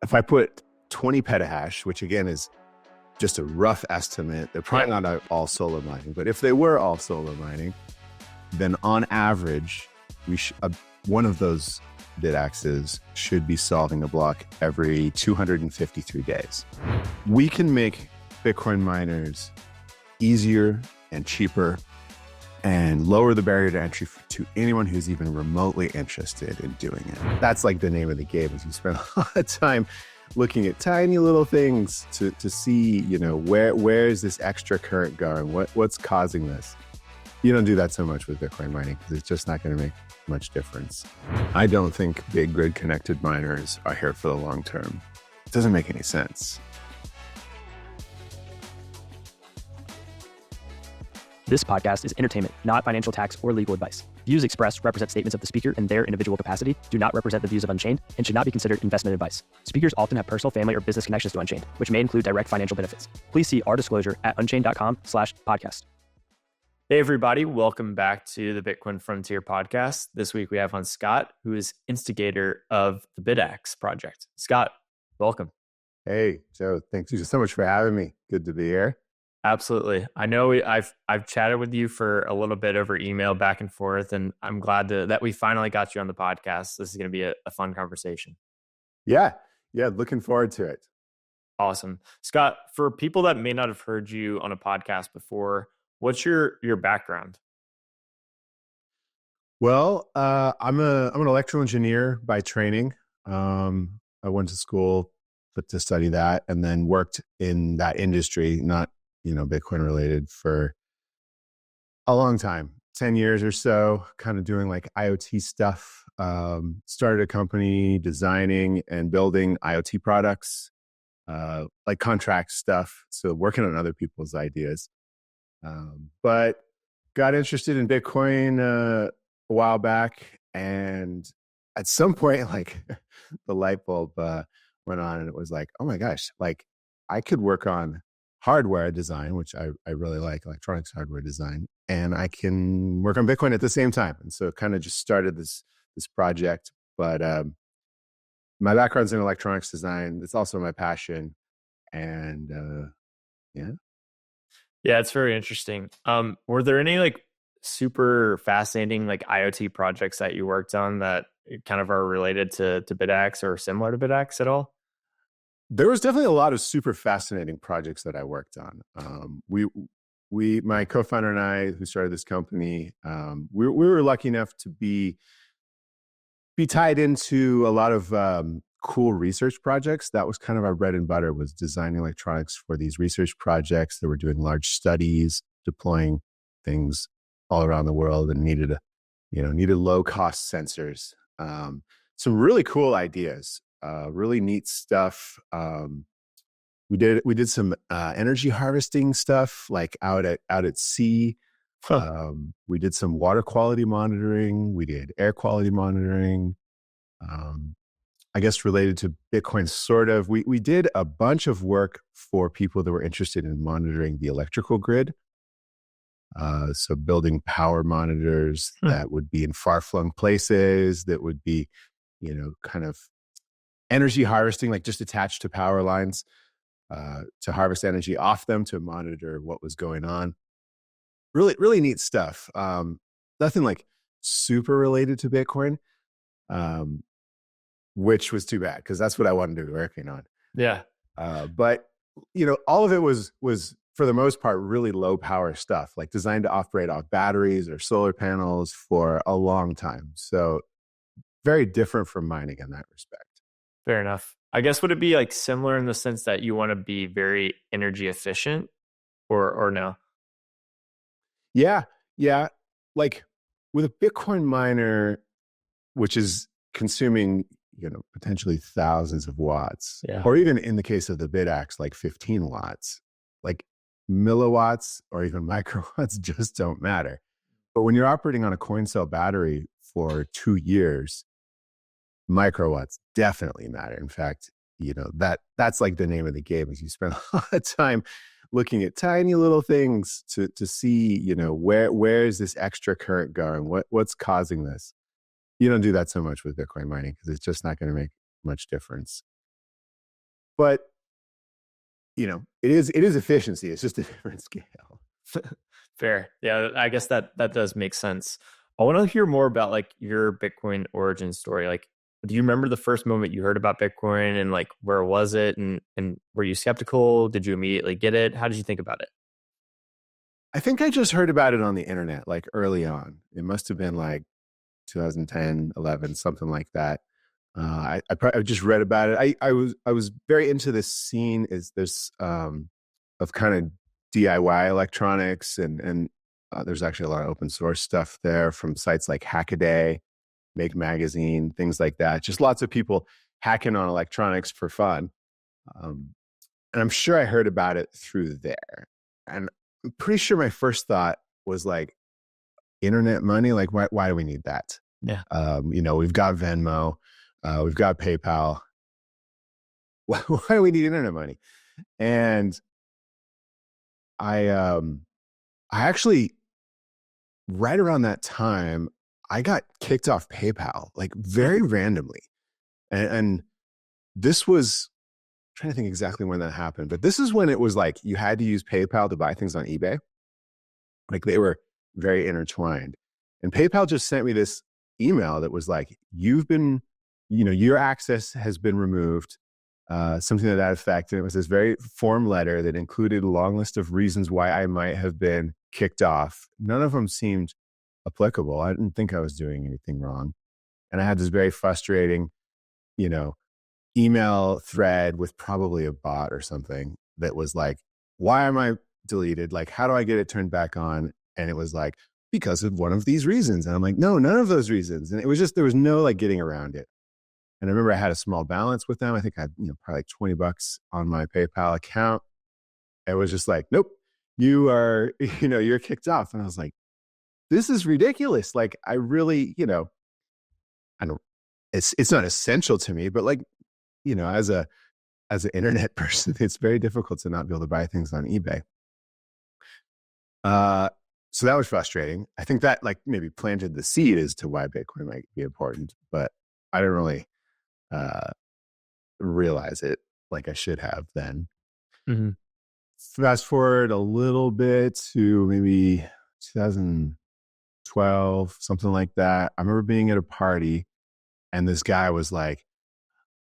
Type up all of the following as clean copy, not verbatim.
If I put 20 petahash, which again is just a rough estimate, they're probably not all solo mining, but if they were all solo mining, then on average, one of those Bitaxes should be solving a block every 253 days. We can make Bitcoin miners easier and cheaper and lower the barrier to entry to anyone who's even remotely interested in doing it. That's like the name of the game, is you spend a lot of time looking at tiny little things to see, where is this extra current going? What's causing this? You don't do that so much with Bitcoin mining because it's just not going to make much difference. I don't think big grid connected miners are here for the long term. It doesn't make any sense. This podcast is entertainment, not financial, tax, or legal advice. Views expressed represent statements of the speaker in their individual capacity, do not represent the views of Unchained, and should not be considered investment advice. Speakers often have personal, family, or business connections to Unchained, which may include direct financial benefits. Please see our disclosure at unchained.com/podcast. Hey, everybody. Welcome back to the Bitcoin Frontier podcast. This week we have on Skot, who is instigator of the Bitaxe project. Skot, welcome. Hey, Joe. Thank you so much for having me. Good to be here. Absolutely. I know I've chatted with you for a little bit over email back and forth, and I'm glad that we finally got you on the podcast. This is going to be a fun conversation. Yeah. Looking forward to it. Awesome. Skot, for people that may not have heard you on a podcast before, what's your background? Well, I'm an electrical engineer by training. I went to school to study that, and then worked in that industry, not Bitcoin related, for a long time, 10 years or so, kind of doing like IoT stuff. Started a company designing and building IoT products, like contract stuff. So working on other people's ideas. But got interested in Bitcoin a while back. And at some point, like the light bulb went on, and it was like, oh my gosh, like I could work on hardware design, which I really like, electronics hardware design, and I can work on Bitcoin at the same time. And so it kind of just started this project. But my background's in electronics design. It's also my passion. And Yeah, it's very interesting. Were there any like super fascinating like IoT projects that you worked on that kind of are related to Bitaxe or similar to Bitaxe at all? There was definitely a lot of super fascinating projects that I worked on. My co-founder and I, who started this company, we were lucky enough to be tied into a lot of cool research projects. That was kind of our bread and butter, was designing electronics for these research projects that were doing large studies, deploying things all around the world, and needed low cost sensors. Some really cool ideas. Really neat stuff. We did some energy harvesting stuff, like out at sea. We did some water quality monitoring. We did air quality monitoring. I guess related to Bitcoin, sort of. We did a bunch of work for people that were interested in monitoring the electrical grid. So building power monitors that would be in far-flung places, that would be, kind of energy harvesting, like just attached to power lines, to harvest energy off them to monitor what was going on. Really, really neat stuff. Nothing like super related to Bitcoin, which was too bad, because that's what I wanted to be working on. Yeah. But all of it was for the most part really low power stuff, like designed to operate off batteries or solar panels for a long time. So very different from mining in that respect. Fair enough. I guess, would it be like similar in the sense that you want to be very energy efficient, or no? Yeah. Like with a Bitcoin miner, which is consuming, potentially thousands of watts, or even in the case of the Bitaxe, like 15 watts, like milliwatts or even microwatts just don't matter. But when you're operating on a coin cell battery for 2 years, microwatts definitely matter. In fact, that's like the name of the game, is you spend a lot of time looking at tiny little things to see, where is this extra current going? What's causing this? You don't do that so much with Bitcoin mining because it's just not going to make much difference. But it is efficiency. It's just a different scale. Fair. Yeah, I guess that does make sense. I want to hear more about like your Bitcoin origin story. Like, do you remember the first moment you heard about Bitcoin and like where was it and were you skeptical? Did you immediately get it? How did you think about it? I think I just heard about it on the internet, like early on. It must have been like 2010, 11, something like that. I just read about it. I was very into this scene. Is this of kind of DIY electronics and there's actually a lot of open source stuff there from sites like Hackaday, Make Magazine, things like that. Just lots of people hacking on electronics for fun. Um, and I'm sure I heard about it through there. And I'm pretty sure my first thought was like, internet money? Like, why do we need that? Yeah. We've got Venmo, we've got PayPal. Why do we need internet money? And I actually, right around that time, I got kicked off PayPal, like very randomly. And this was, I'm trying to think exactly when that happened, but this is when it was like you had to use PayPal to buy things on eBay. Like they were very intertwined. And PayPal just sent me this email that was like, your access has been removed, something to that effect. And it was this very form letter that included a long list of reasons why I might have been kicked off. None of them seemed applicable. I didn't think I was doing anything wrong. And I had this very frustrating, email thread with probably a bot or something that was like, why am I deleted? Like, how do I get it turned back on? And it was like, because of one of these reasons. And I'm like, no, none of those reasons. And it was just, there was no like getting around it. And I remember I had a small balance with them. I think I had, probably like $20 on my PayPal account. It was just like, nope, you are, you're kicked off. And I was like, this is ridiculous. Like, I really, I don't, it's not essential to me, but like, as an internet person, it's very difficult to not be able to buy things on eBay. So that was frustrating. I think that like maybe planted the seed as to why Bitcoin might be important, but I didn't really realize it like I should have then. Mm-hmm. Fast forward a little bit to maybe 2012, something like that. I remember being at a party and this guy was like,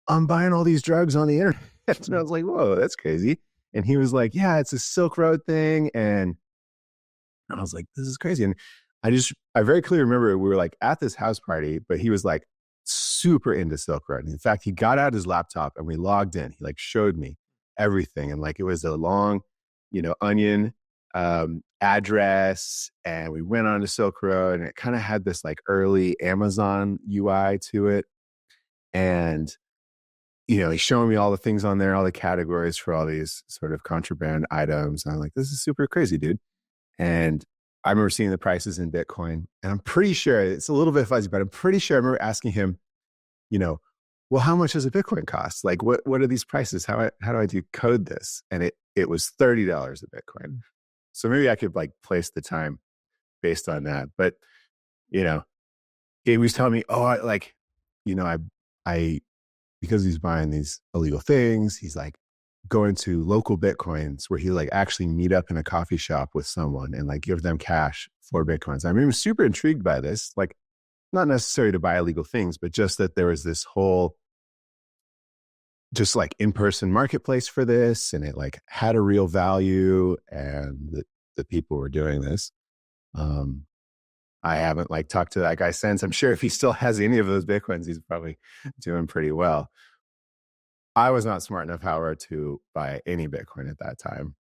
I'm buying all these drugs on the internet. And I was like, whoa, that's crazy. And he was like, yeah, it's a Silk Road thing. And I was like, this is crazy. And I very clearly remember we were like at this house party, but he was like super into Silk Road. And in fact, he got out his laptop and we logged in. He like showed me everything. And like, it was a long, onion address. And we went on to Silk Road and it kind of had this like early Amazon UI to it. And, he's showing me all the things on there, all the categories for all these sort of contraband items. And I'm like, this is super crazy, dude. And I remember seeing the prices in Bitcoin, and I'm pretty sure it's a little bit fuzzy, but I'm pretty sure I remember asking him, well, how much does a Bitcoin cost? Like, what are these prices? How do I decode this? And it was $30 a Bitcoin. So maybe I could like place the time based on that. But he was telling me, I because he's buying these illegal things, he's like going to local Bitcoins where he like actually meet up in a coffee shop with someone and like give them cash for Bitcoins. I mean, I'm super intrigued by this, like not necessarily to buy illegal things, but just that there was this whole just like in-person marketplace for this. And it like had a real value and the people were doing this. I haven't like talked to that guy since. I'm sure if he still has any of those Bitcoins, he's probably doing pretty well. I was not smart enough, however, to buy any Bitcoin at that time.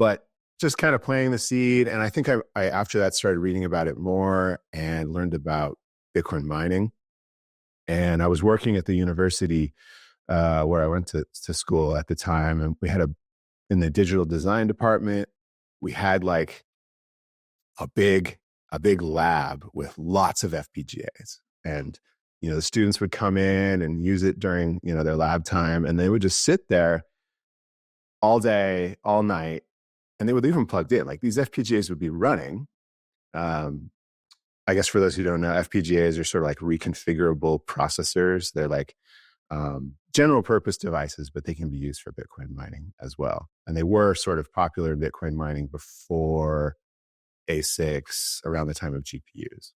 But just kind of planting the seed. And I think I after that started reading about it more and learned about Bitcoin mining. And I was working at the university where I went to school at the time. And we had in the digital design department, we had like a big lab with lots of FPGAs. And the students would come in and use it during, their lab time, and they would just sit there all day, all night, and they would leave them plugged in. Like these FPGAs would be running. I guess for those who don't know, FPGAs are sort of like reconfigurable processors. They're like general purpose devices, but they can be used for Bitcoin mining as well. And they were sort of popular in Bitcoin mining before ASICs, around the time of GPUs.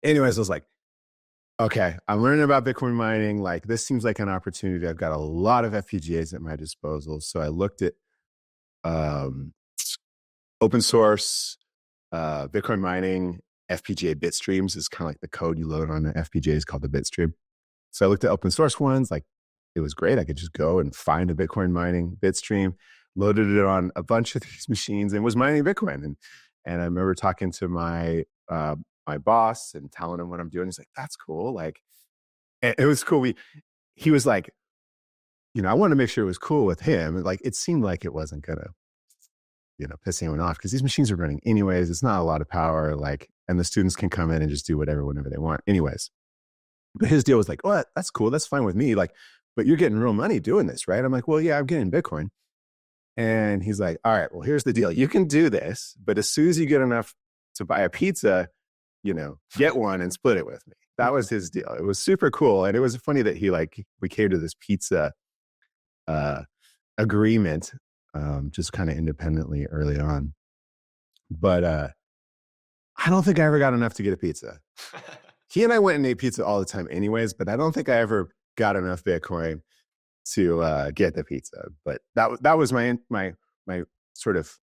Anyways, I was like, okay, I'm learning about Bitcoin mining. Like, this seems like an opportunity. I've got a lot of FPGAs at my disposal. So I looked at open source Bitcoin mining. FPGA bit streams is kind of like the code you load on an FPGA is called the bit stream. So I looked at open source ones. Like, it was great. I could just go and find a Bitcoin mining bit stream, loaded it on a bunch of these machines, and was mining Bitcoin. And I remember talking to my boss and telling him what I'm doing. He's like, "That's cool." Like, it was cool. He was like, I wanted to make sure it was cool with him. Like, it seemed like it wasn't gonna, piss anyone off, because these machines are running anyways. It's not a lot of power. Like, and the students can come in and just do whatever whenever they want, anyways. But his deal was like, "Oh, that's cool. That's fine with me. Like, but you're getting real money doing this, right?" I'm like, "Well, yeah, I'm getting Bitcoin." And he's like, "All right, well, here's the deal. You can do this, but as soon as you get enough to buy a pizza, get one and split it with me." That was his deal. It was super cool. And it was funny that we came to this pizza agreement just kind of independently early on. But I don't think I ever got enough to get a pizza. He and I went and ate pizza all the time anyways, but I don't think I ever got enough Bitcoin to get the pizza. But that was my sort of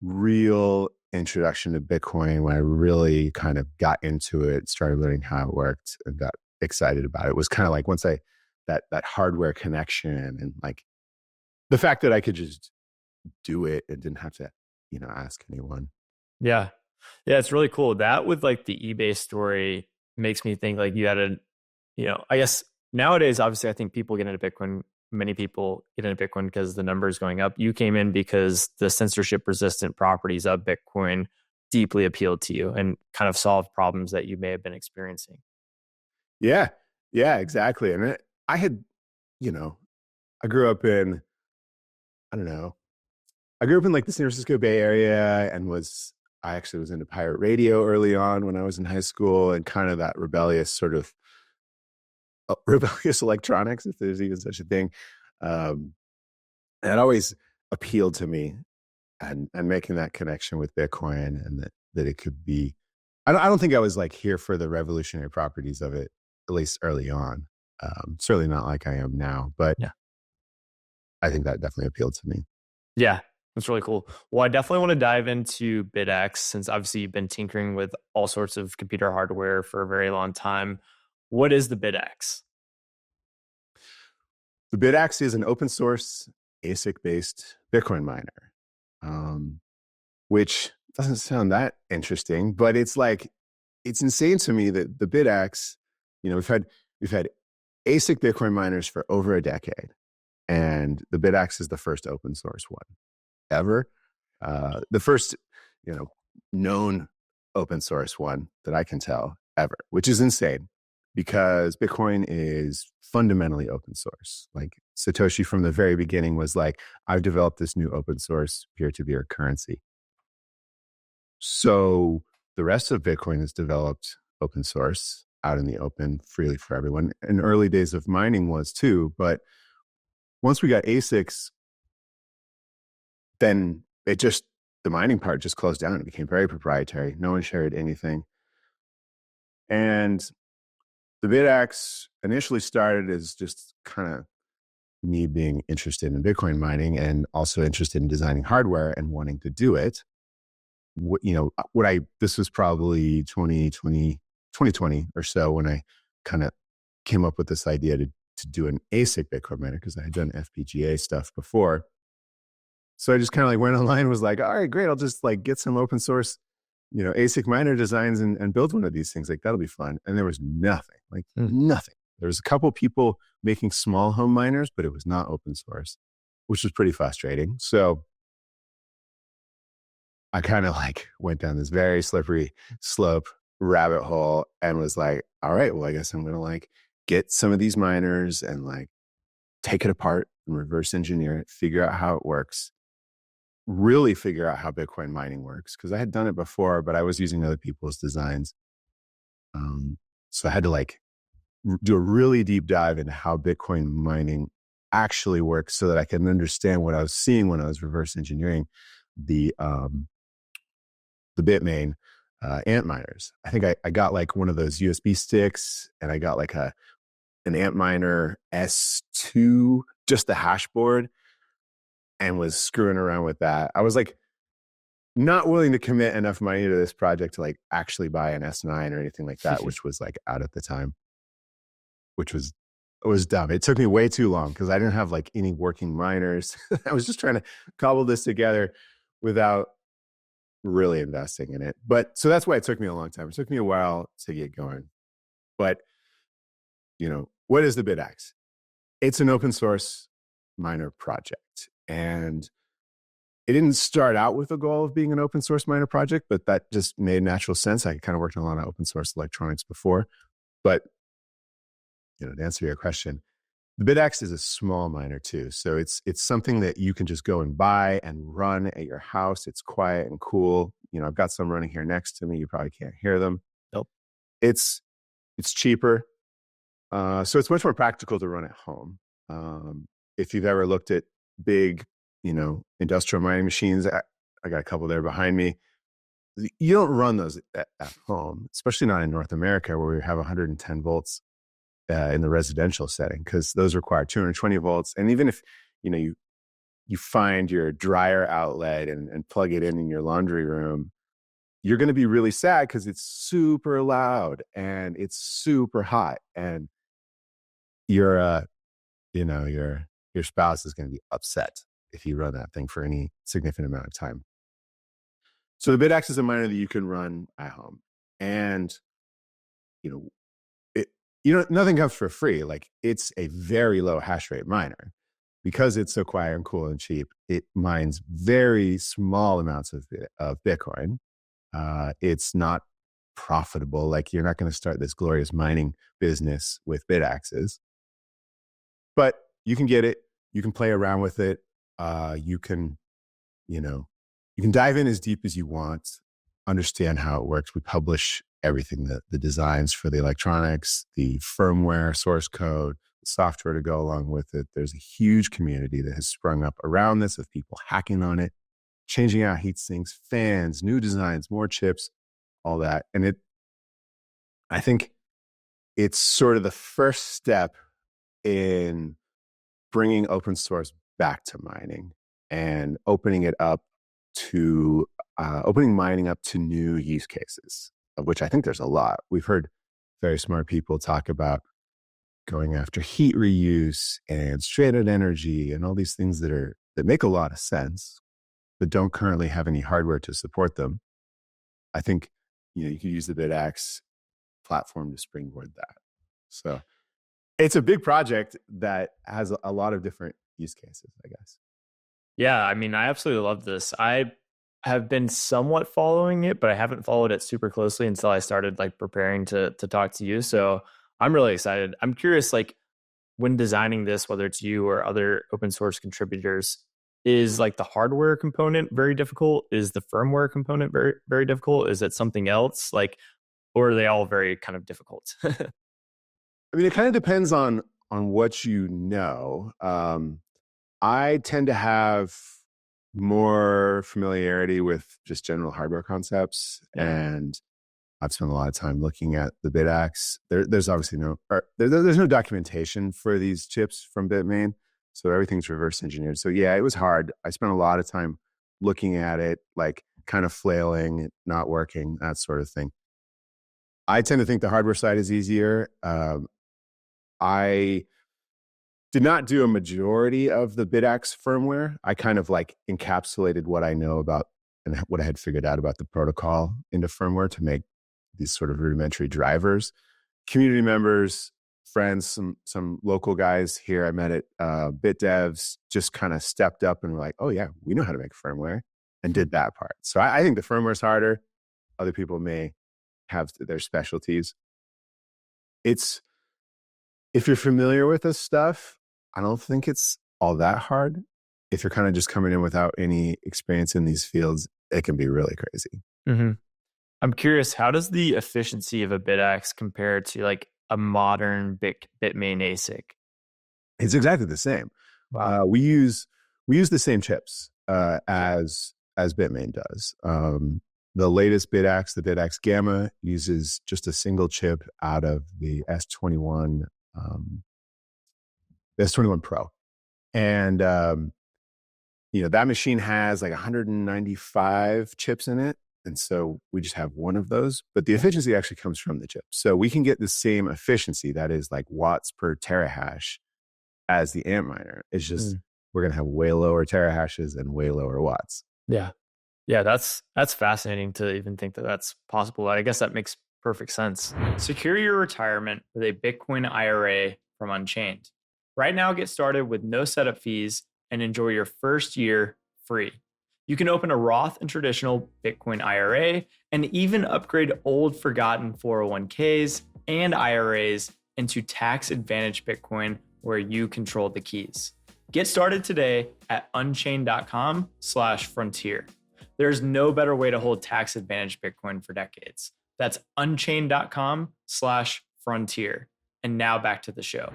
real introduction to Bitcoin, when I really kind of got into it, started learning how it worked, and got excited about it. It was kind of like once that hardware connection, and like the fact that I could just do it and didn't have to, ask anyone. Yeah. Yeah, it's really cool. That with like the eBay story makes me think like you had I guess nowadays, obviously, I think people get into Bitcoin. Many people get into Bitcoin because the number is going up. You came in because the censorship resistant properties of Bitcoin deeply appealed to you and kind of solved problems that you may have been experiencing. Yeah, exactly. And I had, I grew up in, I don't know, I grew up in like the San Francisco Bay Area, and I actually was into pirate radio early on when I was in high school, and kind of that rebellious sort of rebellious electronics, if there's even such a thing. It always appealed to me, and making that connection with Bitcoin, and that it could be, I don't think I was like here for the revolutionary properties of it, at least early on. Certainly not like I am now, but Yeah. I think that definitely appealed to me. Yeah, that's really cool. Well, I definitely want to dive into Bitaxe, since obviously you've been tinkering with all sorts of computer hardware for a very long time. What is the Bitaxe? The Bitaxe is an open source ASIC based Bitcoin miner, which doesn't sound that interesting, but it's insane to me that the Bitaxe, we've had ASIC Bitcoin miners for over a decade, and the Bitaxe is the first open source one ever. The first, known open source one that I can tell ever, which is insane, because Bitcoin is fundamentally open source. Like, Satoshi from the very beginning was like, "I've developed this new open source peer-to-peer currency." So the rest of Bitcoin is developed open source, out in the open, freely for everyone. In early days of mining was too, but once we got ASICs, then the mining part just closed down. It became very proprietary. No one shared anything. And the Bitaxe initially started as just kind of me being interested in Bitcoin mining, and also interested in designing hardware and wanting to do it. This was probably 2020 or so, when I kind of came up with this idea to do an ASIC Bitcoin miner, because I had done FPGA stuff before. So I just kind of like went online and was like, "All right, great. I'll just like get some open source, ASIC miner designs and build one of these things. Like, that'll be fun." And there was nothing, nothing. There was a couple people making small home miners, but it was not open source, which was pretty frustrating. So I kind of like went down this very slippery slope rabbit hole, and was like, "All right, well, I guess I'm going to like get some of these miners and like take it apart and reverse engineer it, figure out how it works, really figure out how Bitcoin mining works." Because I had done it before, but I was using other people's designs. So I had to like do a really deep dive into how Bitcoin mining actually works so that I can understand what I was seeing when I was reverse engineering the Bitmain ant miners. I think I got like one of those USB sticks, and I got like an Antminer S2, just the hash board, and was screwing around with that. I was like not willing to commit enough money to this project to like actually buy an S9 or anything like that, which was like out at the time, which was dumb. It took me way too long because I didn't have like any working miners. I was just trying to cobble this together without really investing in it. But so that's why it took me a long time. It took me a while to get going. But, what is the Bitaxe? It's an open source miner project. And it didn't start out with the goal of being an open source miner project, but that just made natural sense. I kind of worked on a lot of open source electronics before. But, to answer your question, the Bitaxe is a small miner too. So it's something that you can just go and buy and run at your house. It's quiet and cool. I've got some running here next to me. You probably can't hear them. Nope. It's cheaper. So it's much more practical to run at home. If you've ever looked at big, industrial mining machines, I got a couple there behind me. You don't run those at home, especially not in North America where we have 110 volts in the residential setting, because those require 220 volts. And even if, you find your dryer outlet and plug it in your laundry room, you're going to be really sad because it's super loud and it's super hot, and your spouse is going to be upset if you run that thing for any significant amount of time. So the Bitaxe is a miner that you can run at home, and nothing comes for free. Like, it's a very low hash rate miner because it's so quiet and cool and cheap. It mines very small amounts of Bitcoin. It's not profitable. Like, you're not going to start this glorious mining business with Bitaxes, but you can get it. You can play around with it. You can dive in as deep as you want, understand how it works. We publish everything, the designs for the electronics, the firmware, source code, the software to go along with it. There's a huge community that has sprung up around this of people hacking on it, changing out heat sinks, fans, new designs, more chips, all that. And I think it's sort of the first step in bringing open source back to mining and opening mining up to new use cases, of which I think there's a lot. We've heard very smart people talk about going after heat reuse and stranded energy and all these things that make a lot of sense, but don't currently have any hardware to support them. I think, you could use the Bitaxe platform to springboard that. So it's a big project that has a lot of different use cases, I guess. Yeah, I mean, I absolutely love this. I have been somewhat following it, but I haven't followed it super closely until I started like preparing to talk to you. So I'm really excited. I'm curious, like, when designing this, whether it's you or other open source contributors, is like the hardware component very difficult? Is the firmware component very, very difficult? Is it something else? Like, or are they all very kind of difficult? I mean, it kind of depends on what you know. I tend to have more familiarity with just general hardware concepts, and I've spent a lot of time looking at the Bitaxe. There's obviously there's no documentation for these chips from Bitmain, so everything's reverse engineered. So yeah, it was hard. I spent a lot of time looking at it, like kind of flailing, not working, that sort of thing. I tend to think the hardware side is easier. I did not do a majority of the Bitaxe firmware. I kind of like encapsulated what I know about and what I had figured out about the protocol into firmware to make these sort of rudimentary drivers. Community members, friends, some local guys here I met at BitDevs just kind of stepped up and were like, oh yeah, we know how to make firmware, and did that part. So I think the firmware is harder. Other people may have their specialties. If you're familiar with this stuff, I don't think it's all that hard. If you're kind of just coming in without any experience in these fields, it can be really crazy. Mm-hmm. I'm curious, how does the efficiency of a Bitaxe compare to like a modern Bitmain ASIC? It's exactly the same. Wow. We use the same chips as Bitmain does. The latest Bitaxe, the Bitaxe Gamma, uses just a single chip out of the S21, the S21 Pro, and that machine has like 195 chips in it. And so we just have one of those, but the efficiency actually comes from the chip. So we can get the same efficiency, that is like watts per terahash, as the Antminer. It's just we're going to have way lower terahashes and way lower watts. Yeah. Yeah, that's fascinating to even think that that's possible. I guess that makes perfect sense. Secure your retirement with a Bitcoin IRA from Unchained. Right now, get started with no setup fees and enjoy your first year free. You can open a Roth and traditional Bitcoin IRA and even upgrade old forgotten 401ks and IRAs into tax advantage Bitcoin where you control the keys. Get started today at unchained.com/frontier. There's no better way to hold tax advantage Bitcoin for decades. That's unchained.com/frontier. And now back to the show.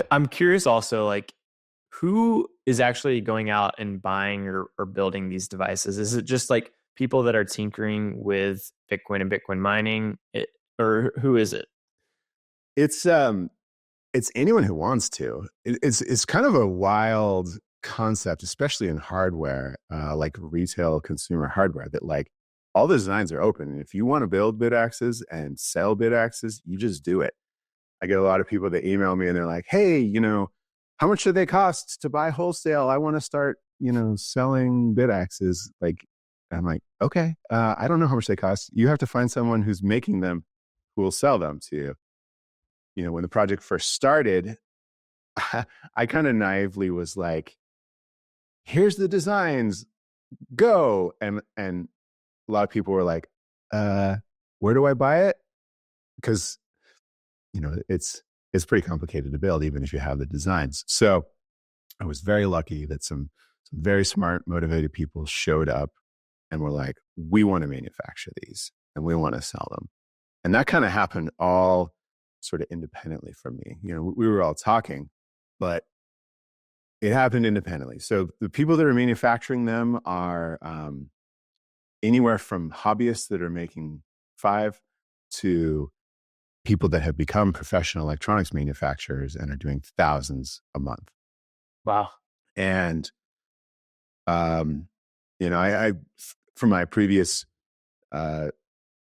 I'm curious also, like, who is actually going out and buying or building these devices? Is it just like people that are tinkering with Bitcoin and Bitcoin mining, or who is it? It's anyone who wants to. It's kind of a wild concept, especially in hardware, like retail consumer hardware, that like all the designs are open. And if you want to build Bitaxes and sell Bitaxes, you just do it. I get a lot of people that email me and they're like, hey, how much do they cost to buy wholesale? I want to start, selling Bitaxes. Like, I'm like, okay, I don't know how much they cost. You have to find someone who's making them who will sell them to you. When the project first started, I kind of naively was like, here's the designs, go. And a lot of people were like, where do I buy it? Because, it's pretty complicated to build, even if you have the designs. So I was very lucky that some very smart, motivated people showed up and were like, we want to manufacture these and we want to sell them. And that kind of happened all sort of independently from me. We were all talking, but it happened independently. So the people that are manufacturing them are anywhere from hobbyists that are making 5 to people that have become professional electronics manufacturers and are doing thousands a month. Wow. And, I from my previous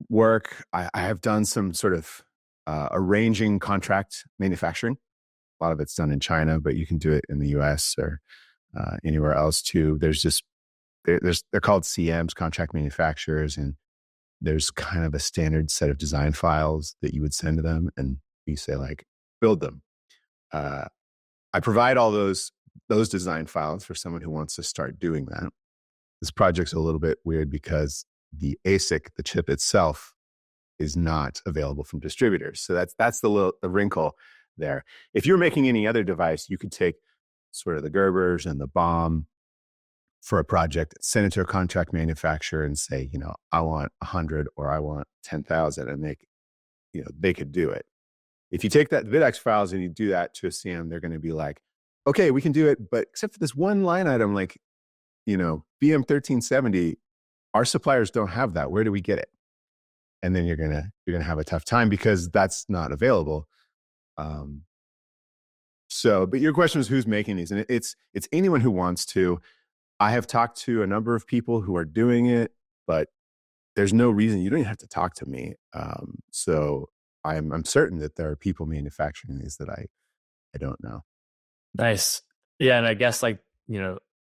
work, I have done some sort of arranging contract manufacturing. A lot of it's done in China, but you can do it in the US or anywhere else too. They're called CMs, contract manufacturers, and there's kind of a standard set of design files that you would send to them, and you say like, build them. I provide all those design files for someone who wants to start doing that. This project's a little bit weird because the ASIC, the chip itself, is not available from distributors. So that's the wrinkle there. If you're making any other device, you could take sort of the Gerbers and the BOM for a project, send it to a contract manufacturer and say, I want 100 or I want 10,000, and they could do it. If you take that Bitaxe files and you do that to a CM, they're going to be like, okay, we can do it, but except for this one line item, like, BM1370, our suppliers don't have that. Where do we get it? And then you're gonna have a tough time because that's not available. But your question is who's making these, and it's anyone who wants to. I have talked to a number of people who are doing it, but there's no reason you don't even have to talk to me. So I'm certain that there are people manufacturing these that I don't know. Nice. Yeah, and I guess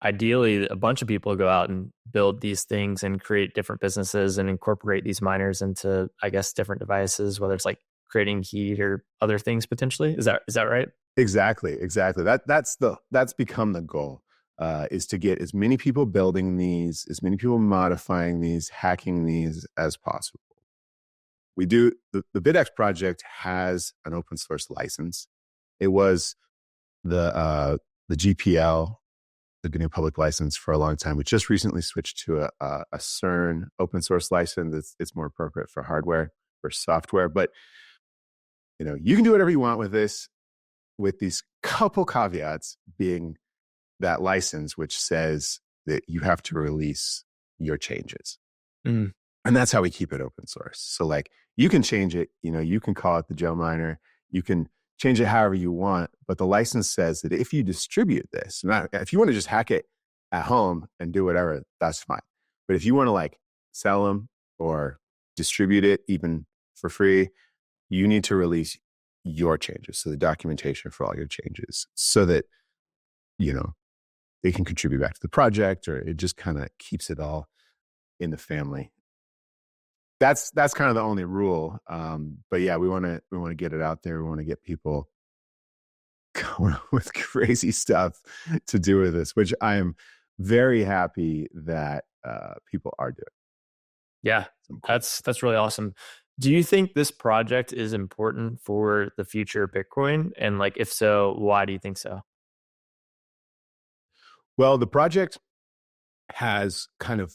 ideally a bunch of people go out and build these things and create different businesses and incorporate these miners into, I guess, different devices, whether it's like creating heat or other things potentially. Is that right? Exactly. That's become the goal. Is to get as many people building these, as many people modifying these, hacking these as possible. We do, the Bitaxe project has an open source license. It was the GPL, the GNU public license, for a long time. We just recently switched to a CERN open source license. It's more appropriate for hardware, for software. But you can do whatever you want with this, with these couple caveats being that license, which says that you have to release your changes. Mm. And that's how we keep it open source. So like you can change it, you can call it the gel miner, you can change it however you want, but the license says that if you distribute this, if you want to just hack it at home and do whatever, that's fine. But if you want to like sell them or distribute it even for free, you need to release your changes. So the documentation for all your changes so that, they can contribute back to the project, or it just kind of keeps it all in the family. That's kind of the only rule. But yeah, we want to get it out there. We want to get people going with crazy stuff to do with this, which I am very happy that people are doing. Yeah, that's really awesome. Do you think this project is important for the future of Bitcoin? And like, if so, why do you think so? Well, the project has kind of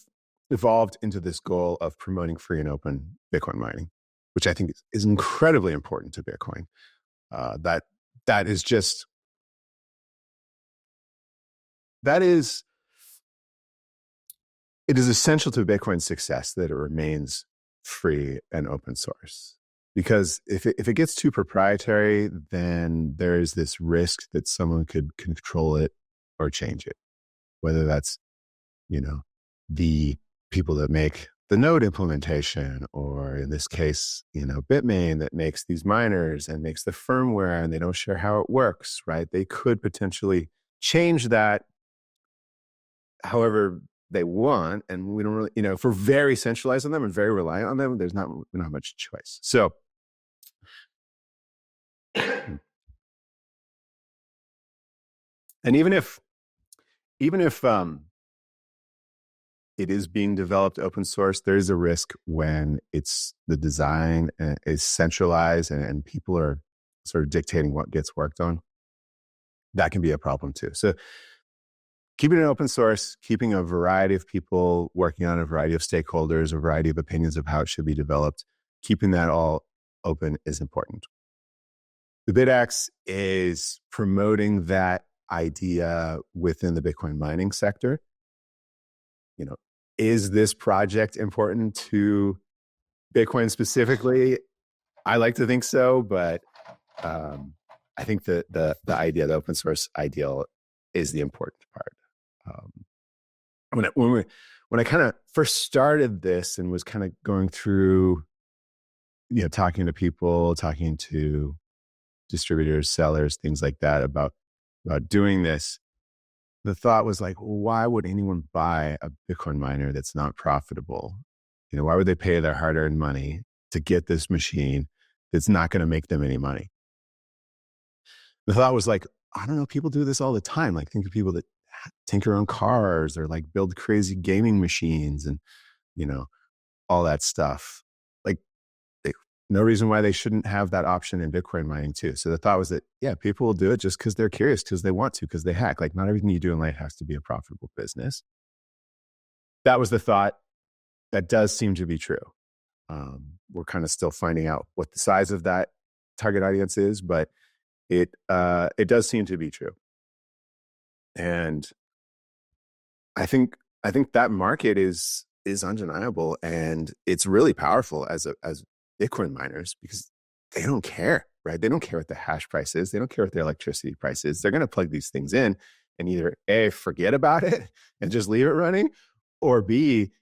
evolved into this goal of promoting free and open Bitcoin mining, which I think is incredibly important to Bitcoin. That is it is essential to Bitcoin's success that it remains free and open source. Because if it gets too proprietary, then there is this risk that someone could control it or change it. Whether that's, the people that make the node implementation, or in this case, Bitmain that makes these miners and makes the firmware, and they don't share how it works, right? They could potentially change that however they want. And we don't really, if we're very centralized on them and very reliant on them, we don't have much choice. So and even if it is being developed open source, there's a risk when the design is centralized and people are sort of dictating what gets worked on. That can be a problem too. So keeping it open source, keeping a variety of people working on a variety of stakeholders, a variety of opinions of how it should be developed, keeping that all open is important. The Bitaxe is promoting that idea within the Bitcoin mining sector. Is this project important to Bitcoin specifically? I like to think so, but I think the idea, the open source ideal, is the important part. When I kind of first started this and was kind of going through, talking to people, talking to distributors, sellers, things like that about doing this, the thought was like, why would anyone buy a Bitcoin miner that's not profitable? Why would they pay their hard-earned money to get this machine that's not going to make them any money? The thought was like, I don't know, people do this all the time. Like, think of people that tinker on cars or like build crazy gaming machines and, all that stuff. Like, no reason why they shouldn't have that option in Bitcoin mining too. So the thought was that, yeah, people will do it just because they're curious, because they want to, because they hack. Like, not everything you do in life has to be a profitable business. That was the thought. That does seem to be true. We're kind of still finding out what the size of that target audience is, but it does seem to be true. And I think that market is undeniable, and it's really powerful as Bitcoin miners, because they don't care, right? They don't care what the hash price is. They don't care what the electricity price is. They're going to plug these things in and either A, forget about it and just leave it running, or B,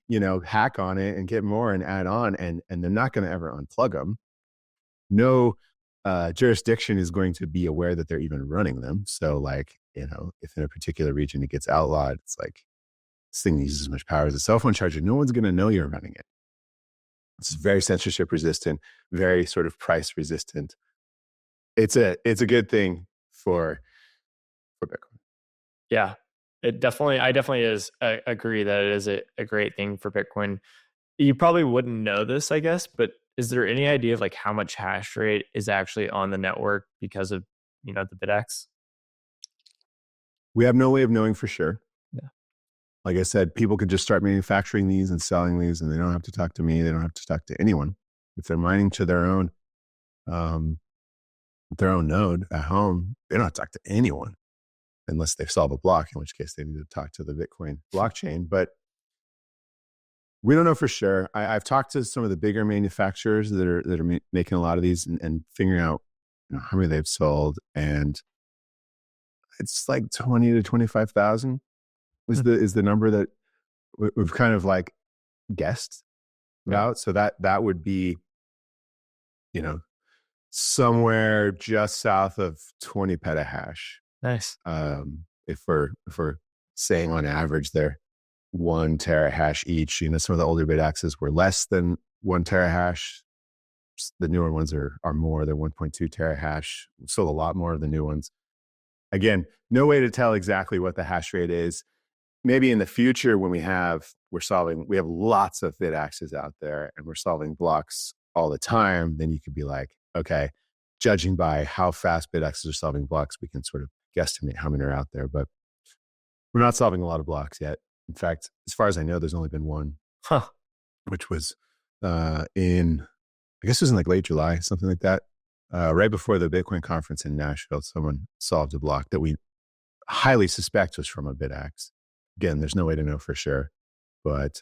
hack on it and get more and add on, and they're not going to ever unplug them. No jurisdiction is going to be aware that they're even running them. So like, if in a particular region it gets outlawed, it's like, this thing uses as much power as a cell phone charger. No one's going to know you're running it. It's very censorship resistant, very sort of price resistant. It's a good thing for Bitcoin. Yeah, I definitely agree that it is a great thing for Bitcoin. You probably wouldn't know this, I guess, but is there any idea of like how much hash rate is actually on the network because of, the Bitaxe? We have no way of knowing for sure. Yeah. Like I said, people could just start manufacturing these and selling these, and they don't have to talk to me. They don't have to talk to anyone. If they're mining to their own their own node at home, they don't have to talk to anyone unless they solve a block, in which case they need to talk to the Bitcoin blockchain. But we don't know for sure. I've talked to some of the bigger manufacturers that are making a lot of these and figuring out how many they've sold, and it's like 20 to 25,000 is the number that we've kind of like guessed about. So that would be, somewhere just south of 20 petahash. Nice. If we're saying on average they're 1 terahash each, some of the older Bitaxes were less than 1 terahash. The newer ones are more. They're 1.2 terahash. Still a lot more of the new ones. Again, no way to tell exactly what the hash rate is. Maybe in the future when we have lots of Bitaxes out there and we're solving blocks all the time, then you could be like, okay, judging by how fast Bitaxes are solving blocks, we can sort of guesstimate how many are out there. But we're not solving a lot of blocks yet. In fact, as far as I know, there's only been one, which was I guess it was in like late July, something like that. Right before the Bitcoin conference in Nashville, someone solved a block that we highly suspect was from a Bitaxe. Again, there's no way to know for sure, but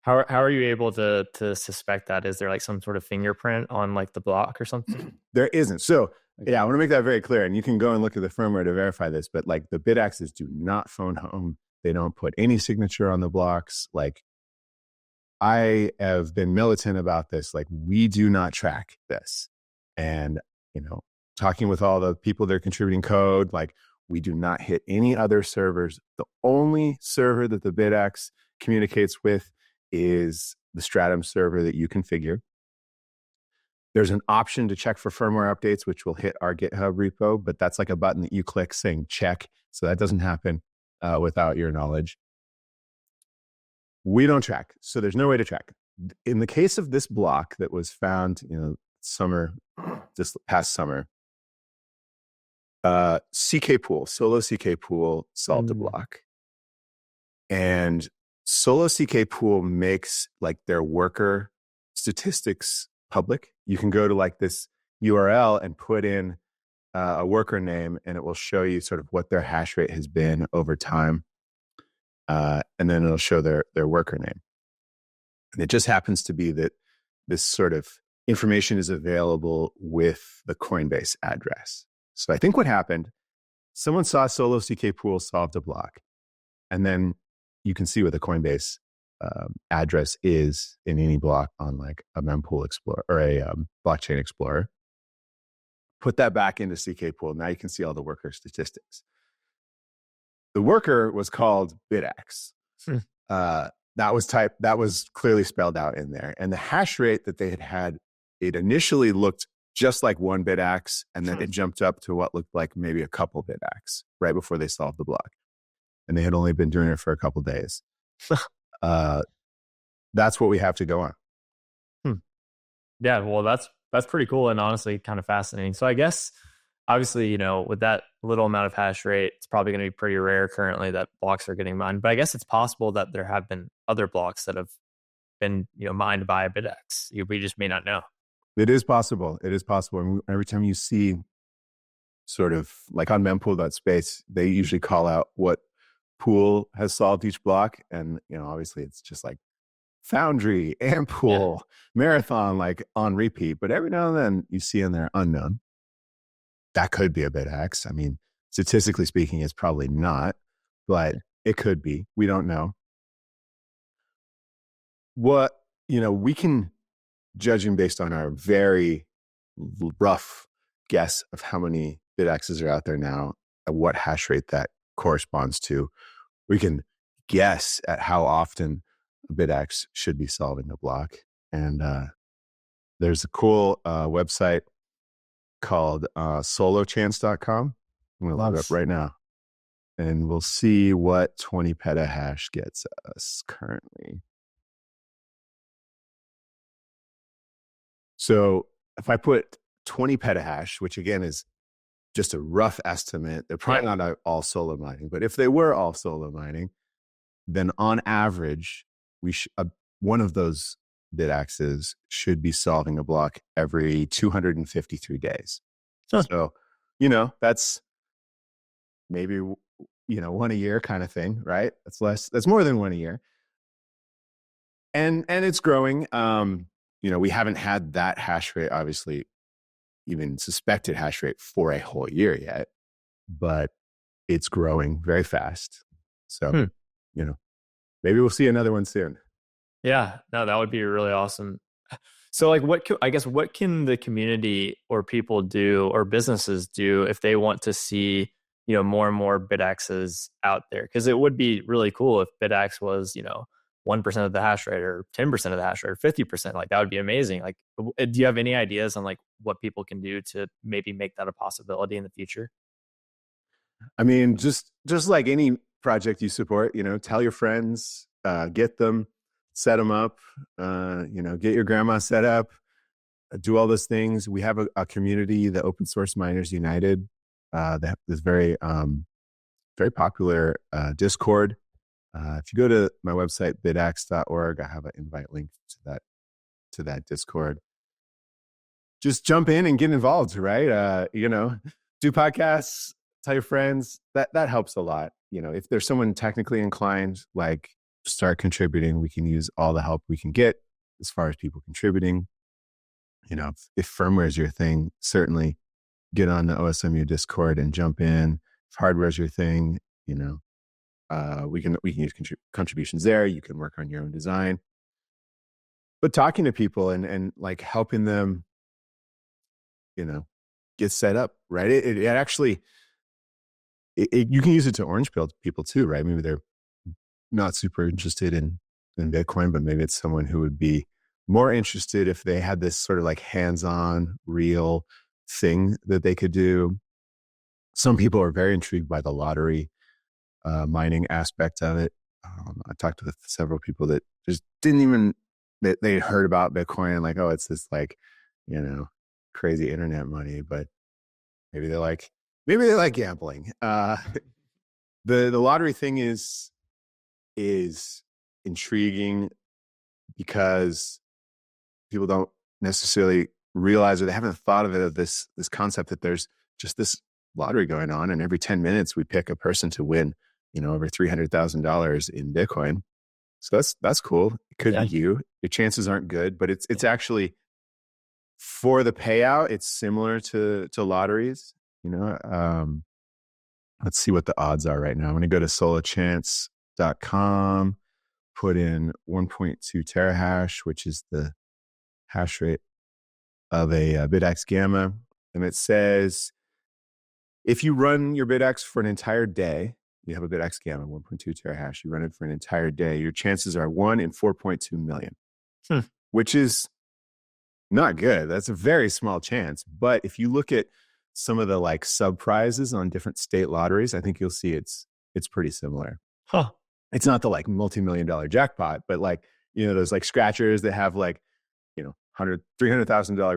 how are you able to suspect that? Is there like some sort of fingerprint on like the block or something? There isn't. So yeah, I want to make that very clear, and you can go and look at the firmware to verify this. But like the Bitaxes do not phone home; they don't put any signature on the blocks. Like I have been militant about this. Like we do not track this, and talking with all the people that are contributing code, like we do not hit any other servers. The only server that the Bitaxe communicates with is the Stratum server that you configure. There's an option to check for firmware updates, which will hit our GitHub repo, but that's like a button that you click saying check. So that doesn't happen without your knowledge. We don't track. So there's no way to track. In the case of this block that was found, this past summer, Solo CK Pool solved a block. And Solo CK Pool makes like their worker statistics public. You can go to like this URL and put in a worker name, and it will show you sort of what their hash rate has been over time. And then it'll show their worker name. And it just happens to be that this sort of information is available with the Coinbase address. So I think what happened, someone saw Solo CK Pool solved a block, and then you can see what the Coinbase address is in any block on like a mempool explorer or a blockchain explorer. Put that back into CK Pool. Now you can see all the worker statistics. The worker was called Bitaxe. That was clearly spelled out in there. And the hash rate that they had, it initially looked just like 1 Bitaxe, and then it jumped up to what looked like maybe a couple Bitaxe right before they solved the block. And they had only been doing it for a couple days. That's what we have to go on. Yeah, well, that's pretty cool and honestly kind of fascinating. So I guess obviously, with that little amount of hash rate, it's probably going to be pretty rare currently that blocks are getting mined. But I guess it's possible that there have been other blocks that have been mined by a Bitaxe. We just may not know. It is possible. It is possible. And every time you see sort of like on mempool.space, they usually call out what pool has solved each block. And, obviously it's just like Foundry, Ampool, Marathon, like on repeat. But every now and then you see in there unknown. That could be a Bitaxe. I mean, statistically speaking, it's probably not, but it could be. We don't know. What, we can judge him based on our very rough guess of how many Bitaxes are out there now, at what hash rate that corresponds to. We can guess at how often a Bitaxe should be solving a block. And there's a cool website called solochance.com. I'm going to look it up right now. And we'll see what 20 petahash gets us currently. So if I put 20 petahash, which again is just a rough estimate, they're probably not all solo mining, but if they were all solo mining, then on average, one of those Bitaxes should be solving a block every 253 days. Huh. So, that's maybe, one a year kind of thing, right? That's more than one a year. And it's growing. We haven't had that hash rate, obviously, even suspected hash rate for a whole year yet, but it's growing very fast. So, maybe we'll see another one soon. Yeah, no, that would be really awesome. So like what can the community or people do or businesses do if they want to see, more and more Bitaxes out there? Because it would be really cool if Bitaxe was, 1% of the hash rate or 10% of the hash rate or 50%. Like that would be amazing. Like, do you have any ideas on like what people can do to maybe make that a possibility in the future? I mean, just like any project you support, tell your friends, get them, set them up, get your grandma set up, do all those things. We have a community, the Open Source Miners United, that is very, very popular Discord. If you go to my website, bitaxe.org, I have an invite link to that Discord. Just jump in and get involved, right? Do podcasts, tell your friends. That helps a lot. If there's someone technically inclined, like start contributing, we can use all the help we can get as far as people contributing. If firmware is your thing, certainly get on the OSMU Discord and jump in. If hardware is your thing, we can use contributions there. You can work on your own design, but talking to people and like helping them, get set up, right? It actually, you can use it to orange pill people too, right? Maybe they're not super interested in Bitcoin, but maybe it's someone who would be more interested if they had this sort of like hands-on real thing that they could do. Some people are very intrigued by the lottery mining aspect of it. I talked with several people that just didn't even, they heard about Bitcoin and like, oh, it's this like, crazy internet money, but maybe they like gambling. The lottery thing is intriguing because people don't necessarily realize, or they haven't thought of it, of this concept that there's just this lottery going on, and every 10 minutes we pick a person to win, over $300,000 in Bitcoin. So that's cool. It could be you. Your chances aren't good, but it's actually, for the payout, it's similar to lotteries. Let's see what the odds are right now. I'm going to go to solochance.com, put in 1.2 terahash, which is the hash rate of a Bitaxe Gamma. And it says, if you run your Bitaxe for an entire day, you have a Bitaxe Gamma, 1.2 terahash, you run it for an entire day, your chances are 1 in 4.2 million, which is not good. That's a very small chance. But if you look at some of the like sub prizes on different state lotteries, I think you'll see it's pretty similar. Huh. It's not the like multi-million-dollar jackpot, but like, those like scratchers that have like, $300,000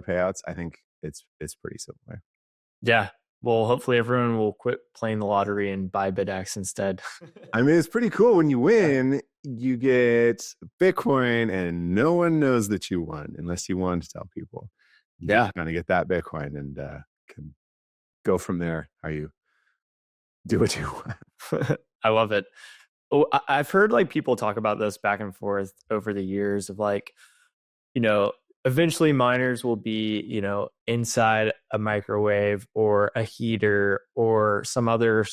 payouts. I think it's pretty similar. Yeah. Well, hopefully everyone will quit playing the lottery and buy Bitaxe instead. I mean, it's pretty cool. When you win, you get Bitcoin and no one knows that you won unless you want to tell people. You're going to get that Bitcoin and can go from there. How you do what you want. I love it. Oh, I've heard like people talk about this back and forth over the years of like, eventually miners will be, inside a microwave or a heater or some other,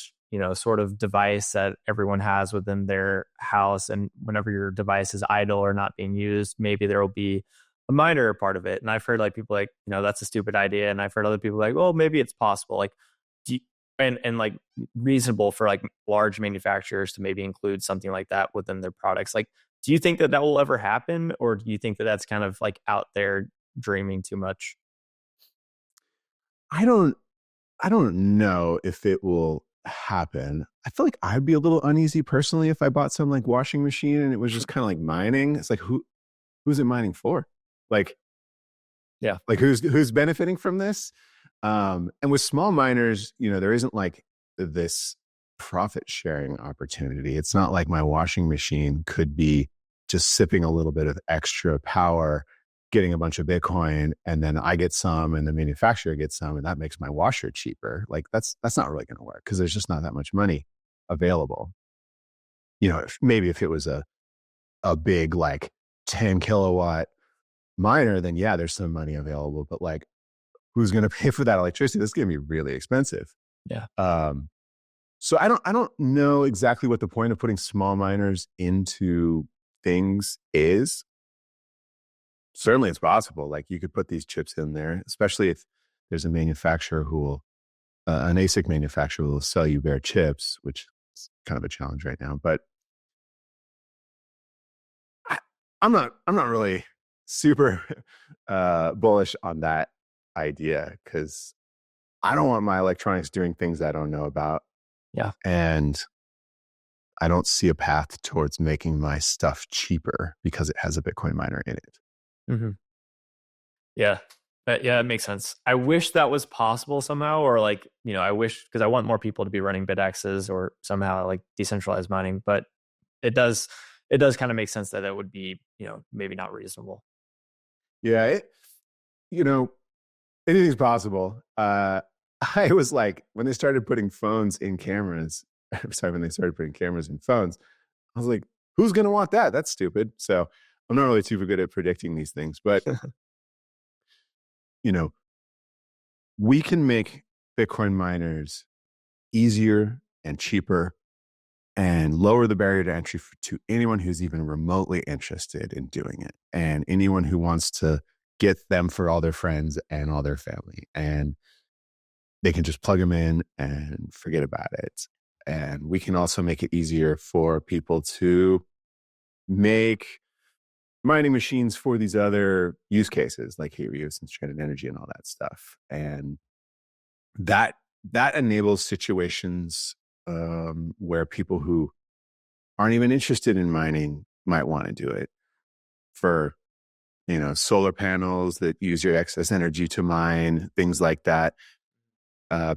sort of device that everyone has within their house. And whenever your device is idle or not being used, maybe there will be a miner part of it. And I've heard like people like, that's a stupid idea. And I've heard other people like, well, maybe it's possible. Like, and like reasonable for like large manufacturers to maybe include something like that within their products. Like, do you think that will ever happen? Or do you think that that's kind of like out there dreaming too much? I don't know if it will happen. I feel like I'd be a little uneasy personally if I bought some like washing machine and it was just kind of like mining. It's like, who's it mining for? Like, yeah, like who's benefiting from this? And with small miners, there isn't like this profit sharing opportunity. It's not like my washing machine could be just sipping a little bit of extra power, getting a bunch of Bitcoin, and then I get some and the manufacturer gets some, and that makes my washer cheaper. Like that's not really going to work because there's just not that much money available. If it was a big like 10 kilowatt miner, then yeah, there's some money available. But like, who's going to pay for that electricity? This is going to be really expensive. Yeah. So I don't know exactly what the point of putting small miners into things is. Certainly it's possible. Like you could put these chips in there, especially if there's a manufacturer who will, an ASIC manufacturer will sell you bare chips, which is kind of a challenge right now. But I'm not really super bullish on that idea because I don't want my electronics doing things I don't know about. Yeah. And I don't see a path towards making my stuff cheaper because it has a Bitcoin miner in it. Mm-hmm. Yeah. Yeah, it makes sense. I wish that was possible somehow, or like, I wish, because I want more people to be running Bitaxes or somehow like decentralized mining, but it does kind of make sense that it would be, maybe not reasonable. Yeah. Anything's possible. I was like, when they started putting phones in cameras, when they started putting cameras in phones, I was like, who's going to want that? That's stupid. So I'm not really too good at predicting these things, but we can make Bitcoin miners easier and cheaper and lower the barrier to entry to anyone who's even remotely interested in doing it, and anyone who wants to get them for all their friends and all their family. And they can just plug them in and forget about it. And we can also make it easier for people to make mining machines for these other use cases like heat reuse and stranded energy and all that stuff. And that enables situations where people who aren't even interested in mining might want to do it for, solar panels that use your excess energy to mine, things like that.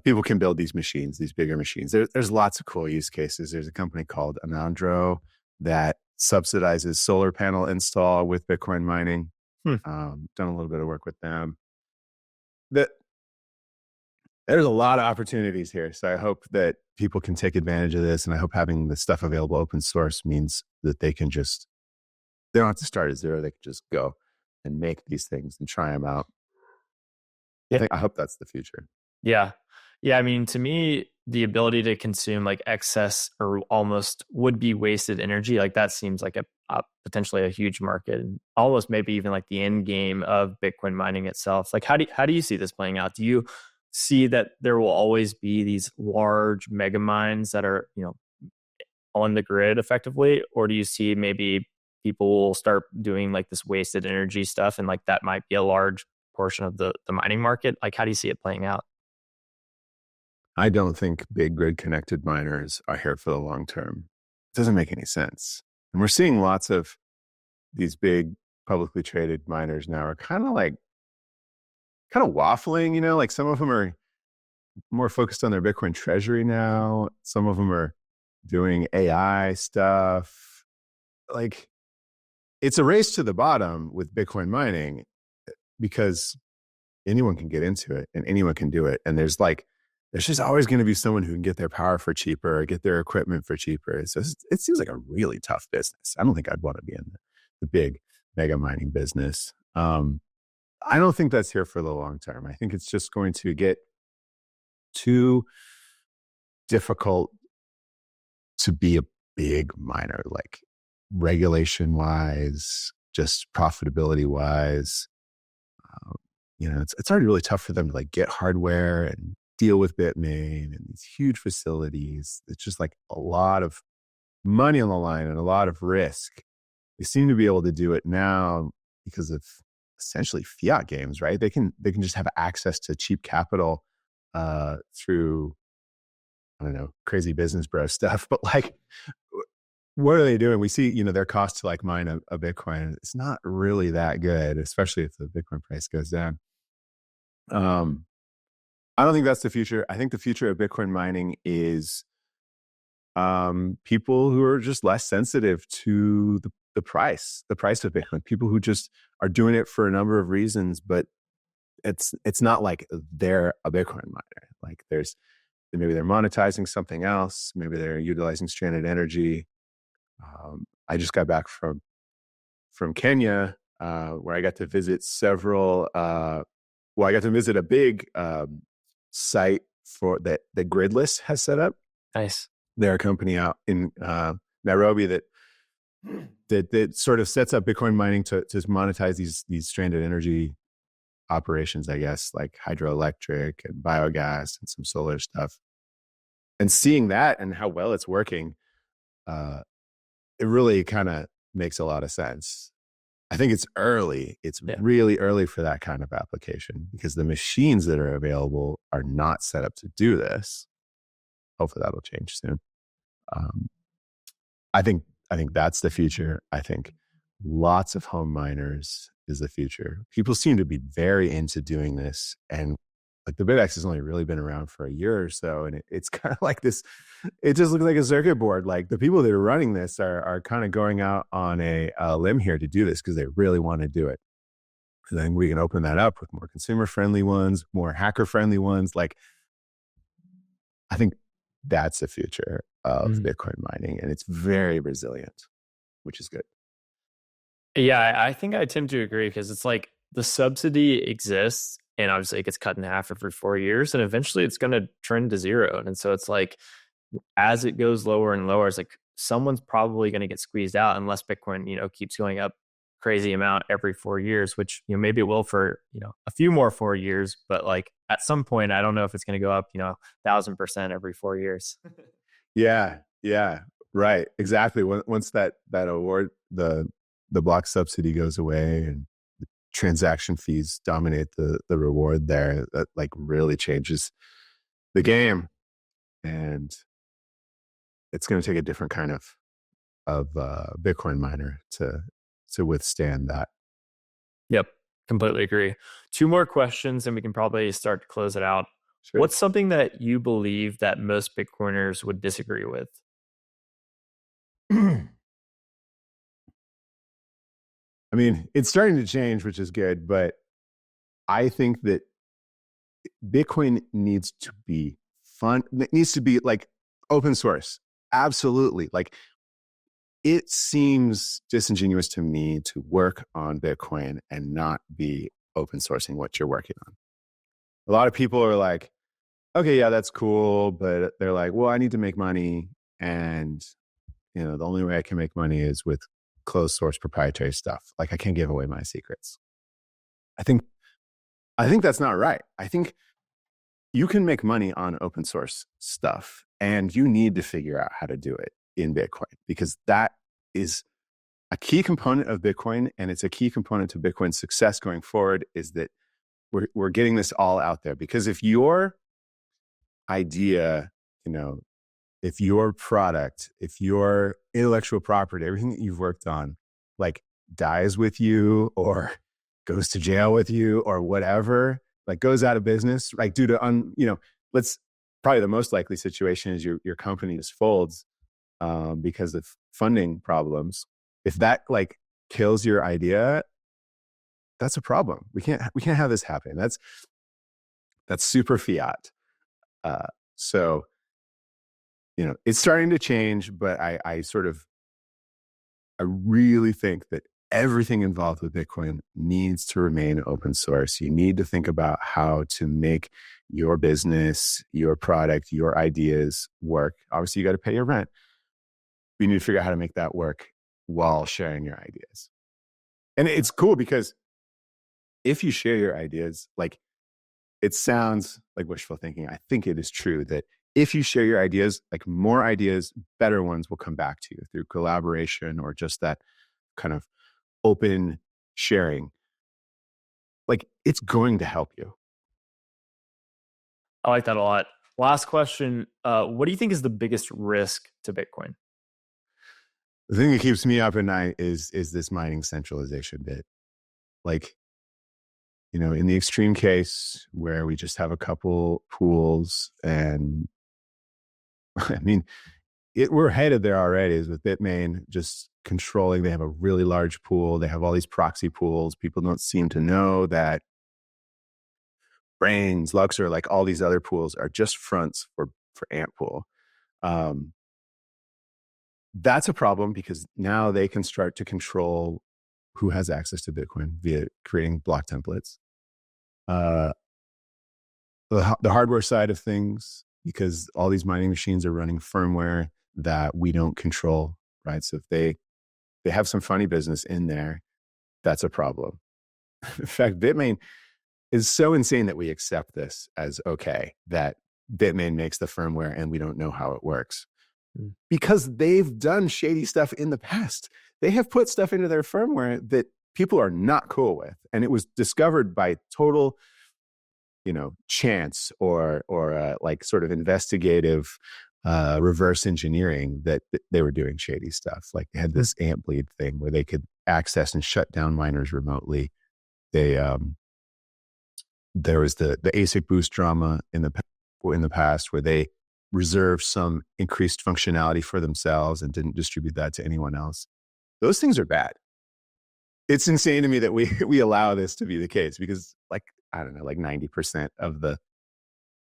People can build these machines, these bigger machines. There's lots of cool use cases. There's a company called Anandro that subsidizes solar panel install with Bitcoin mining. Done a little bit of work with them. There's a lot of opportunities here. So I hope that people can take advantage of this. And I hope having this stuff available open source means that they don't have to start at zero. They can just go and make these things and try them out. Yeah. I hope that's the future. Yeah. Yeah. I mean, to me, the ability to consume like excess or almost would be wasted energy, like that seems like a potentially a huge market, and almost maybe even like the end game of Bitcoin mining itself. Like, how do you see this playing out? Do you see that there will always be these large mega mines that are, on the grid effectively? Or do you see maybe people will start doing like this wasted energy stuff, and like that might be a large portion of the mining market? Like, how do you see it playing out? I don't think big grid connected miners are here for the long term. It doesn't make any sense. And we're seeing lots of these big publicly traded miners now are kind of waffling, like some of them are more focused on their Bitcoin treasury now. Some of them are doing AI stuff. Like, it's a race to the bottom with Bitcoin mining because anyone can get into it and anyone can do it. And there's just always going to be someone who can get their power for cheaper or get their equipment for cheaper. So it seems like a really tough business. I don't think I'd want to be in the big mega mining business. I don't think that's here for the long term. I think it's just going to get too difficult to be a big miner, like regulation wise, just profitability wise. It's already really tough for them to like get hardware and deal with Bitmain and these huge facilities. It's just like a lot of money on the line and a lot of risk. They seem to be able to do it now because of essentially fiat games, right? They can just have access to cheap capital through, I don't know, crazy business bro stuff. But like, what are they doing? We see, their cost to like mine a Bitcoin. It's not really that good, especially if the Bitcoin price goes down. I don't think that's the future. I think the future of Bitcoin mining is people who are just less sensitive to the price of Bitcoin. People who just are doing it for a number of reasons, but it's not like they're a Bitcoin miner. Like maybe they're monetizing something else. Maybe they're utilizing stranded energy. I just got back from Kenya, where I got to visit several. I got to visit a big site for that Gridless has set up. Nice. They're a company out in Nairobi that sort of sets up Bitcoin mining to monetize these stranded energy operations, I guess, like hydroelectric and biogas and some solar stuff. And seeing that and how well it's working, it really kind of makes a lot of sense. I think it's early. It's really early for that kind of application because the machines that are available are not set up to do this. Hopefully that'll change soon. I think that's the future. I think lots of home miners is the future. People seem to be very into doing this, and like the Bitaxe has only really been around for a year or so, and it's kind of like this. It just looks like a circuit board. Like the people that are running this are kind of going out on a limb here to do this because they really want to do it. And then we can open that up with more consumer friendly ones, more hacker friendly ones. Like I think that's the future of Bitcoin mining, and it's very resilient, which is good. Yeah, I think I tend to agree because it's like the subsidy exists and obviously it gets cut in half every 4 years and eventually it's going to trend to zero. And so it's like, as it goes lower and lower, it's like someone's probably going to get squeezed out unless Bitcoin, keeps going up crazy amount every 4 years, which, maybe it will for, a few more 4 years, but like at some point, I don't know if it's going to go up, 1,000% every 4 years. Yeah, right. Exactly. Once that award, the block subsidy goes away and the transaction fees dominate the reward there, that like really changes the game. And it's going to take a different kind of Bitcoin miner to withstand that. Yep. Completely agree. 2 more questions and we can probably start to close it out. Sure. What's something that you believe that most Bitcoiners would disagree with? I mean, it's starting to change, which is good, but I think that Bitcoin needs to be fun. It needs to be like open source. Absolutely. Like it seems disingenuous to me to work on Bitcoin and not be open sourcing what you're working on. A lot of people are like, okay, yeah, that's cool. But they're like, well, I need to make money. And, the only way I can make money is with closed source proprietary stuff. Like I can't give away my secrets. I think that's not right. I think you can make money on open source stuff and you need to figure out how to do it in Bitcoin because that is a key component of Bitcoin. And it's a key component to Bitcoin's success going forward is that we're getting this all out there because if your idea, if your product, if your intellectual property, everything that you've worked on, like dies with you or goes to jail with you or whatever, like goes out of business, like due to, let's probably the most likely situation is your company just folds because of funding problems. If that like kills your idea, that's a problem. We can't have this happen. That's super fiat. So, it's starting to change, but I really think that everything involved with Bitcoin needs to remain open source. You need to think about how to make your business, your product, your ideas work. Obviously, you got to pay your rent. You need to figure out how to make that work while sharing your ideas. And it's cool because if you share your ideas, like it sounds like wishful thinking. I think it is true that if you share your ideas, like more ideas, better ones will come back to you through collaboration or just that kind of open sharing. Like it's going to help you. I like that a lot. Last question. What do you think is the biggest risk to Bitcoin? The thing that keeps me up at night is this mining centralization bit. Like, in the extreme case where we just have a couple pools and I mean, we're headed there already is with Bitmain just controlling. They have a really large pool. They have all these proxy pools. People don't seem to know that Brains, Luxor, like all these other pools are just fronts for Ant Pool. That's a problem because now they can start to control who has access to Bitcoin via creating block templates. The hardware side of things, because all these mining machines are running firmware that we don't control, right? So if they have some funny business in there, that's a problem. In fact, Bitmain is so insane that we accept this as okay, that Bitmain makes the firmware and we don't know how it works. Because they've done shady stuff in the past. They have put stuff into their firmware that people are not cool with. And it was discovered by total, chance or like sort of investigative reverse engineering that they were doing shady stuff. Like they had this ant bleed thing where they could access and shut down miners remotely. There was the ASIC boost drama in the past where they reserved some increased functionality for themselves and didn't distribute that to anyone else. Those things are bad. It's insane to me that we allow this to be the case because, like, I don't know, like 90% of the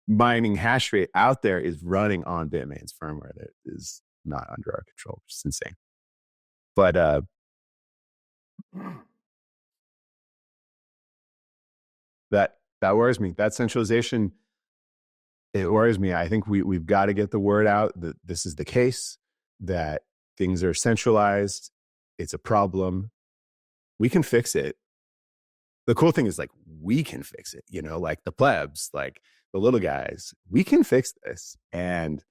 mining hash rate out there is running on Bitmain's firmware that is not under our control, which is insane. But that worries me. That centralization, it worries me. I think we've got to get the word out that this is the case, that things are centralized. It's a problem. We can fix it. The cool thing is, like, we can fix it, like the plebs, like the little guys. We can fix this. And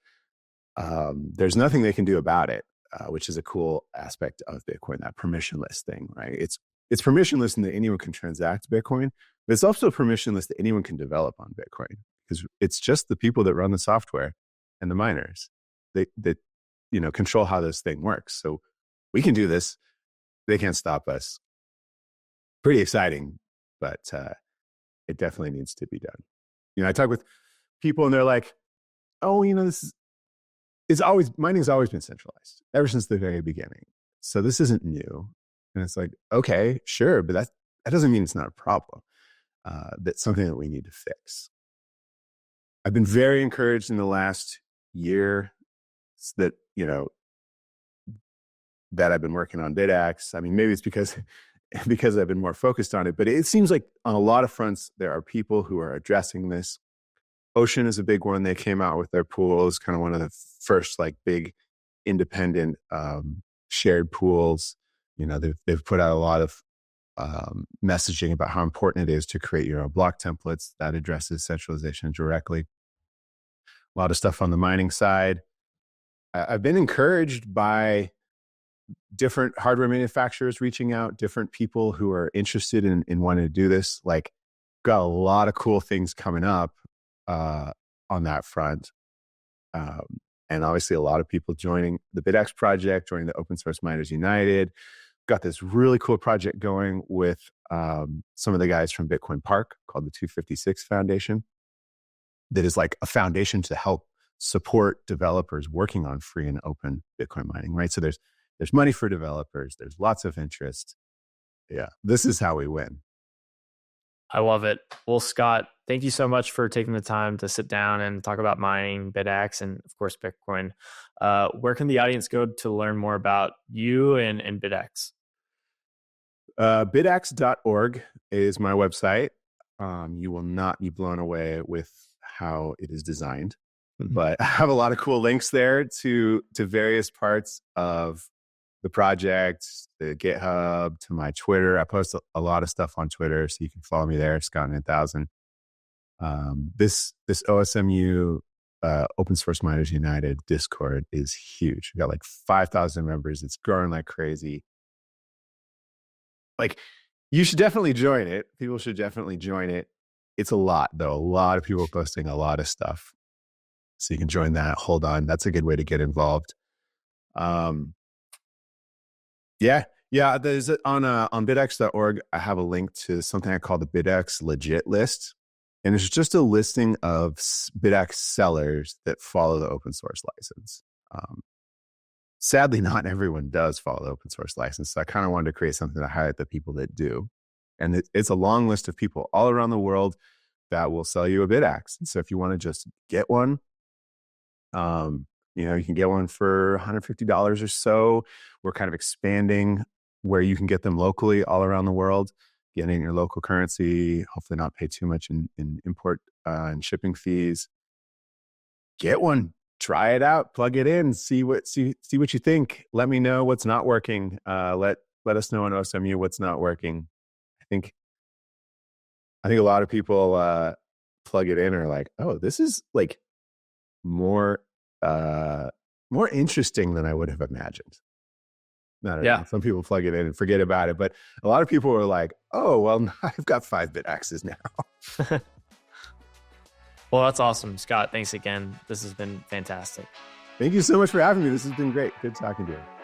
there's nothing they can do about it, which is a cool aspect of Bitcoin, that permissionless thing, right? It's permissionless in that anyone can transact Bitcoin, but it's also permissionless that anyone can develop on Bitcoin, because it's just the people that run the software and the miners that control how this thing works. So we can do this. They can't stop us. Pretty exciting, but it definitely needs to be done. I talk with people and they're like, oh, mining's always been centralized ever since the very beginning. So this isn't new. And it's like, okay, sure, but that doesn't mean it's not a problem. That's something that we need to fix. I've been very encouraged in the last year that, that I've been working on Bitaxe. I mean, maybe it's because I've been more focused on it, but it seems like on a lot of fronts, there are people who are addressing this. Ocean is a big one. They came out with their pools, kind of one of the first like big independent shared pools. They've put out a lot of messaging about how important it is to create your own block templates that addresses centralization directly. A lot of stuff on the mining side. I've been encouraged by different hardware manufacturers reaching out, different people who are interested in wanting to do this. Like, got a lot of cool things coming up on that front. And obviously a lot of people joining the Bitaxe project, joining the Open Source Miners United. Got this really cool project going with some of the guys from Bitcoin Park called the 256 Foundation. That is like a foundation to help support developers working on free and open Bitcoin mining, right? So there's money for developers. There's lots of interest. Yeah, this is how we win. I love it. Well, Skot, thank you so much for taking the time to sit down and talk about mining, Bitaxe, and of course, Bitcoin. Where can the audience go to learn more about you and Bitaxe? Bitaxe.org is my website. You will not be blown away with how it is designed, but I have a lot of cool links there to various parts of the project, the GitHub, to my Twitter. I post a lot of stuff on Twitter, so you can follow me there, Skot9000. This OSMU Open Source Miners United Discord is huge. We got like 5,000 members. It's growing like crazy. Like, you should definitely join it. People should definitely join it. It's a lot, though. A lot of people posting a lot of stuff. So you can join that. Hold on. That's a good way to get involved. Yeah. There's on Bitaxe.org. I have a link to something I call the Bitaxe legit list. And it's just a listing of Bitaxe sellers that follow the open source license. sadly, not everyone does follow the open source license. So I kind of wanted to create something to highlight the people that do. And it's a long list of people all around the world that will sell you a Bitaxe. And so if you want to just get one, you can get one for $150 or so. We're kind of expanding where you can get them locally all around the world, get in your local currency, hopefully not pay too much in import and shipping fees. Get one, try it out, plug it in, see what you think. Let me know what's not working. Let us know on OSMU what's not working. I think a lot of people plug it in and are like, oh, this is like more interesting than I would have imagined. I don't know. Some people plug it in and forget about it, but a lot of people are like, oh, well, I've got 5 Bitaxes now. Well, that's awesome. Scott, thanks again. This has been fantastic. Thank you so much for having me. This has been great. Good talking to you.